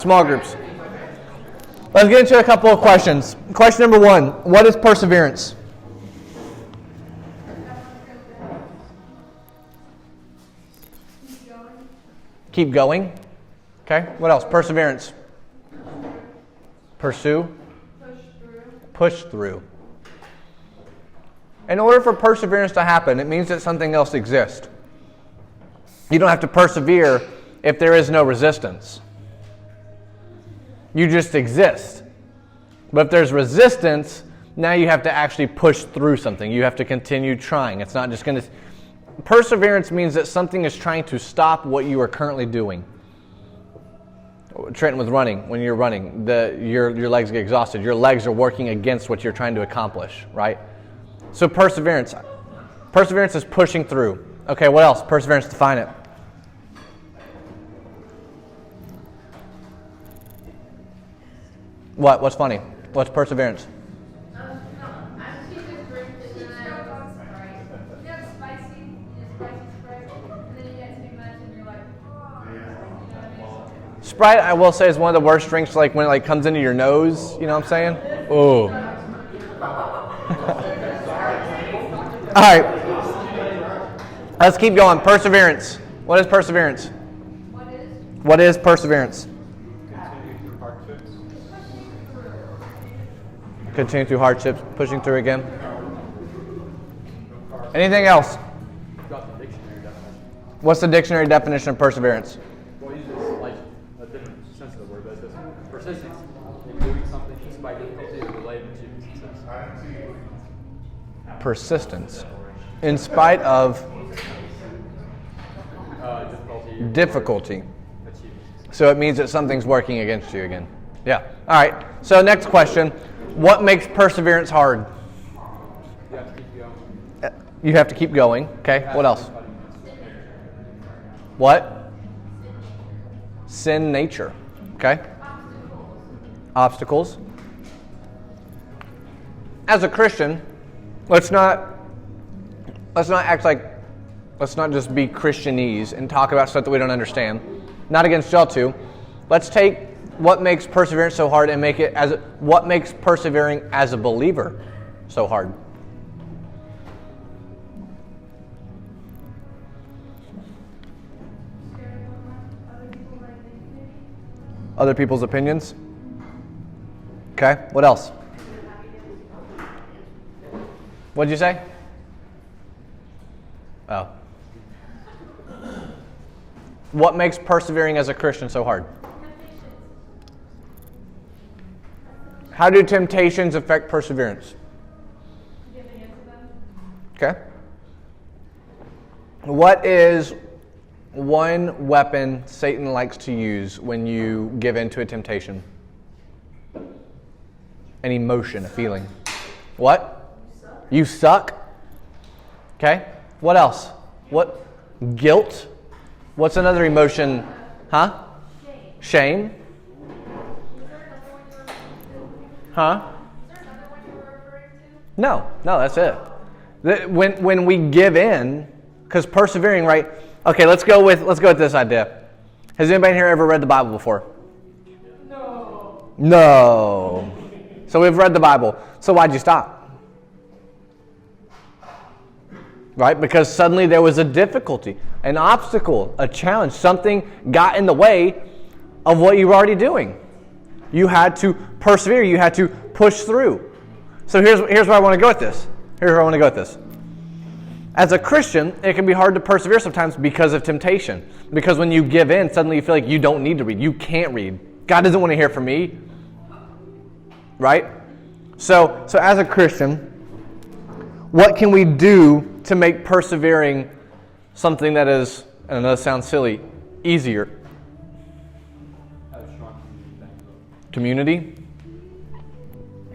Small groups. Let's get into a couple of questions. Question number 1, what is perseverance? Keep going. Okay, what else? Perseverance. Pursue. Push through. In order for perseverance to happen, it means that something else exists. You don't have to persevere if there is no resistance. You just exist. But if there's resistance, now you have to actually push through something. You have to continue trying. It's not just going to... Perseverance means that something is trying to stop what you are currently doing. Trenton was running. When you're running, your legs get exhausted. Your legs are working against what you're trying to accomplish, right? So perseverance. Perseverance is pushing through. Okay, what else? Perseverance, define it. What? What's funny? What's perseverance? Sprite, I will say, is one of the worst drinks. Like when it comes into your nose. You know what I'm saying? Oh. All right. Let's keep going. Perseverance. What is perseverance? What is perseverance? Continue through hardships, pushing through again. Anything else? What's the dictionary definition of perseverance? Well, usually like a different sense of the word, but it's persistence in doing something despite difficulty or delay in achieving success. Persistence. In spite of difficulty. So it means that something's working against you again. Yeah. All right. So next question. What makes perseverance hard? You have to keep going. You have to keep going. Okay. What else? What? Sin nature. Okay. Obstacles. As a Christian, let's not just be Christianese and talk about stuff that we don't understand. Not against y'all too. Let's take what makes perseverance so hard and make it what makes persevering as a believer so hard. Other people's opinions. Okay, what else? What'd you say? Oh. What makes persevering as a Christian so hard? How do temptations affect perseverance? Okay. What is one weapon Satan likes to use when you give in to a temptation? An emotion, a feeling. What? You suck. Okay. What else? What? Guilt. What's another emotion? Huh? Shame. Huh? No, that's it. When we give in, because persevering, right? Okay, let's go with this idea. Has anybody here ever read the Bible before? No. So we've read the Bible. So why'd you stop? Right? Because suddenly there was a difficulty, an obstacle, a challenge. Something got in the way of what you were already doing. You had to persevere. You had to push through. So here's where I want to go with this. As a Christian, it can be hard to persevere sometimes because of temptation. Because when you give in, suddenly you feel like you don't need to read. You can't read. God doesn't want to hear from me. Right? So as a Christian, what can we do to make persevering something that is, and I know this sounds silly, easier? Community?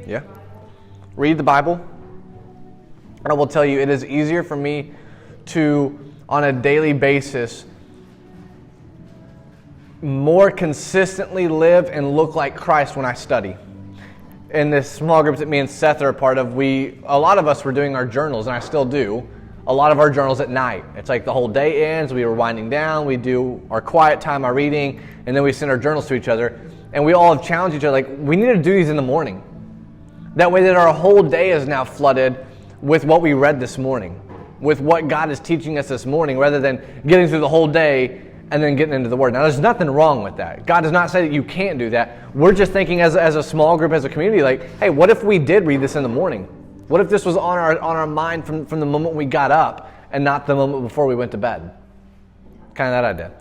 Yeah. Read the Bible. I will tell you, it is easier for me to, on a daily basis, more consistently live and look like Christ when I study. In this small group that me and Seth are a part of, a lot of us were doing our journals, and I still do, a lot of our journals at night. It's like the whole day ends, we were winding down, we do our quiet time, our reading, and then we send our journals to each other. And we all have challenged each other, like, we need to do these in the morning. That way that our whole day is now flooded with what we read this morning, with what God is teaching us this morning, rather than getting through the whole day and then getting into the Word. Now, there's nothing wrong with that. God does not say that you can't do that. We're just thinking as a small group, as a community, like, hey, what if we did read this in the morning? What if this was on our mind from the moment we got up and not the moment before we went to bed? Kind of that idea.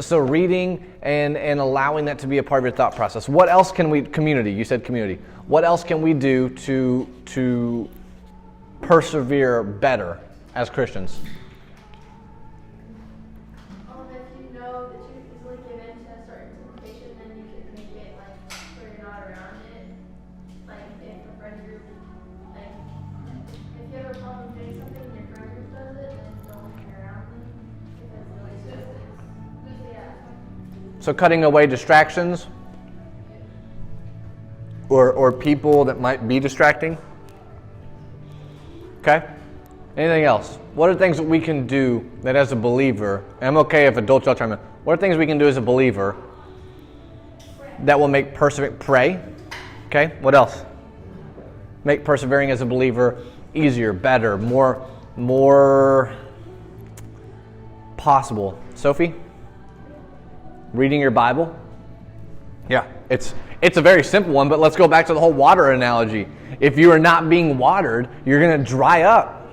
So reading and allowing that to be a part of your thought process. What else can we, community, you said community. What else can we do to persevere better as Christians? If you know that you easily give in to a certain temptation, then you can make it like where you're not around it. Like if a friend group, like if you have a problem doing something and your friend group does it, then don't hang around them because it's just yeah. So cutting away distractions or people that might be distracting. Okay? Anything else? What are things that we can do that as a believer, and I'm okay if adults all chime in, what are things we can do as a believer that will make persevering? Pray. Okay? What else? Make persevering as a believer easier, better, more possible. Sophie? Reading your Bible? Yeah, it's a very simple one, but let's go back to the whole water analogy. If you are not being watered, you're going to dry up.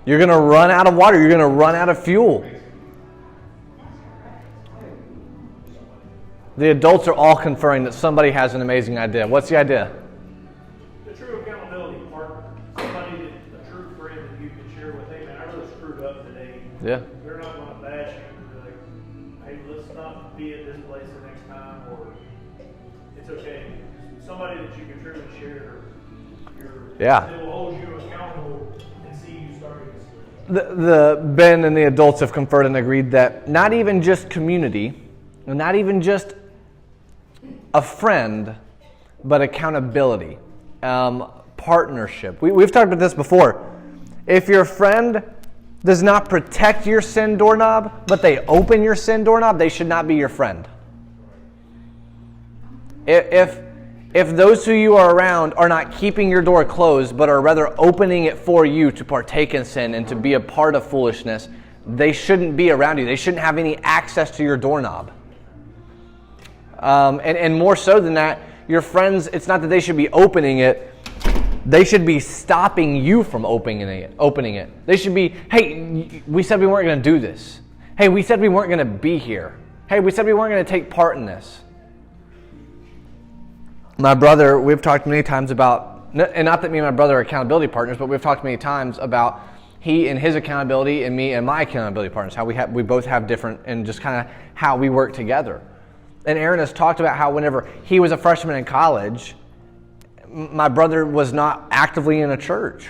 You're going to run out of water. You're going to run out of fuel. The adults are all conferring that somebody has an amazing idea. What's the idea? The true accountability partner. Somebody a true friend that you can share with. Hey, man, I really screwed up today. Yeah. They're not going to bash you. They're like, hey, let's not be at this place the next time, or it's okay. Somebody that you can truly share that will hold you accountable and see you starting to slip. The Ben and the adults have conferred and agreed that not even just community, not even just a friend, but accountability, partnership. We've talked about this before. If your friend does not protect your sin doorknob, but they open your sin doorknob, they should not be your friend. If those who you are around are not keeping your door closed, but are rather opening it for you to partake in sin and to be a part of foolishness, they shouldn't be around you. They shouldn't have any access to your doorknob. And more so than that, your friends, it's not that they should be opening it. They should be stopping you from opening it. They should be, hey, we said we weren't going to do this. Hey, we said we weren't going to be here. Hey, we said we weren't going to take part in this. My brother, we've talked many times about, and not that me and my brother are accountability partners, but we've talked many times about he and his accountability and me and my accountability partners, how we both have different, and just kind of how we work together. And Aaron has talked about how whenever he was a freshman in college, my brother was not actively in a church.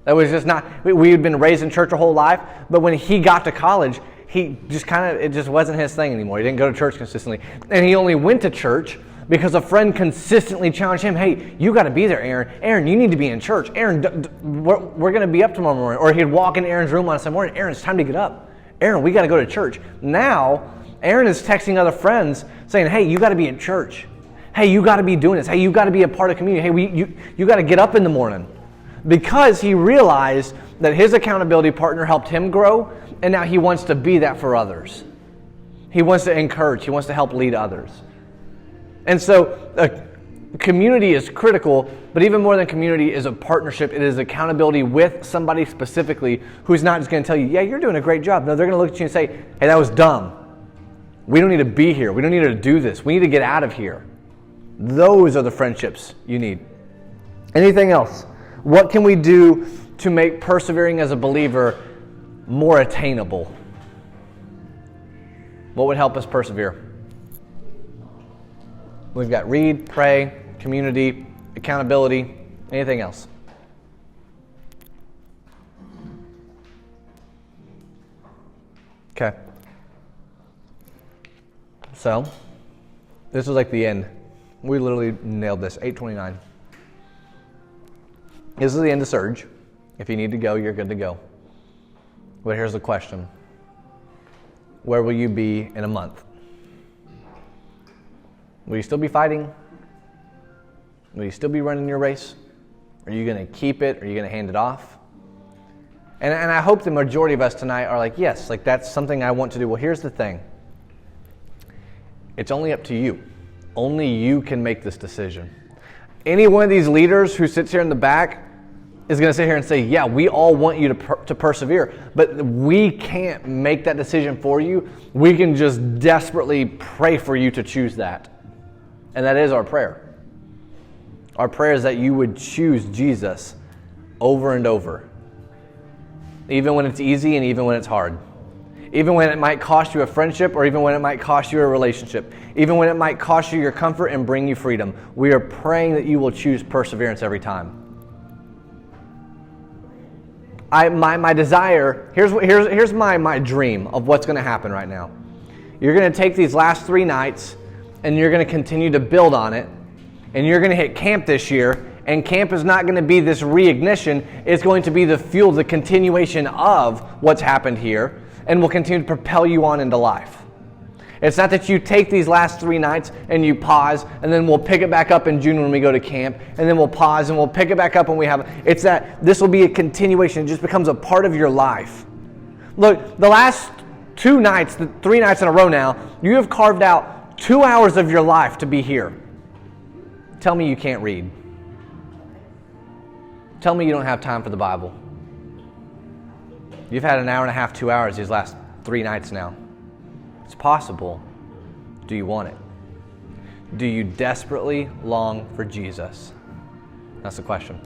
That was just not, we had been raised in church our whole life, but when he got to college, he just it just wasn't his thing anymore. He didn't go to church consistently. And he only went to church because a friend consistently challenged him, hey, you got to be there, Aaron. Aaron, you need to be in church. Aaron, we're going to be up tomorrow morning. Or he'd walk in Aaron's room on Sunday morning, Aaron, it's time to get up. Aaron, we got to go to church. Now, Aaron is texting other friends saying, hey, you got to be in church. Hey, you got to be doing this. Hey, you got to be a part of the community. Hey, you got to get up in the morning. Because he realized that his accountability partner helped him grow, and now he wants to be that for others. He wants to encourage. He wants to help lead others. And so community is critical, but even more than community is a partnership. It is accountability with somebody specifically who's not just going to tell you, yeah, you're doing a great job. No, they're going to look at you and say, hey, that was dumb. We don't need to be here. We don't need to do this. We need to get out of here. Those are the friendships you need. Anything else? What can we do to make persevering as a believer more attainable? What would help us persevere? We've got read, pray, community, accountability. Anything else? Okay. So, this is like the end. We literally nailed this. 8:29. This is the end of Surge. If you need to go, you're good to go. But here's the question. Where will you be in a month? Will you still be fighting? Will you still be running your race? Are you going to keep it? Are you going to hand it off? And I hope the majority of us tonight are like, yes, like that's something I want to do. Well, here's the thing. It's only up to you. Only you can make this decision. Any one of these leaders who sits here in the back is going to sit here and say, yeah, we all want you to persevere, but we can't make that decision for you. We can just desperately pray for you to choose that. And that is our prayer. Our prayer is that you would choose Jesus over and over. Even when it's easy and even when it's hard. Even when it might cost you a friendship or even when it might cost you a relationship. Even when it might cost you your comfort and bring you freedom. We are praying that you will choose perseverance every time. My desire, here's my dream of what's going to happen right now. You're going to take these last 3 nights and you're going to continue to build on it. And you're going to hit camp this year. And camp is not going to be this reignition. It's going to be the fuel, the continuation of what's happened here. And will continue to propel you on into life. It's not that you take these last 3 nights and you pause, and then we'll pick it back up in June when we go to camp, and then we'll pause and we'll pick it back up when we have. It's that this will be a continuation. It just becomes a part of your life. Look, the last 2 nights, the 3 nights in a row now, you have carved out 2 hours of your life to be here. Tell me you can't read. Tell me you don't have time for the Bible. You've had an hour and a half, 2 hours these last 3 nights now. It's possible. Do you want it? Do you desperately long for Jesus? That's the question.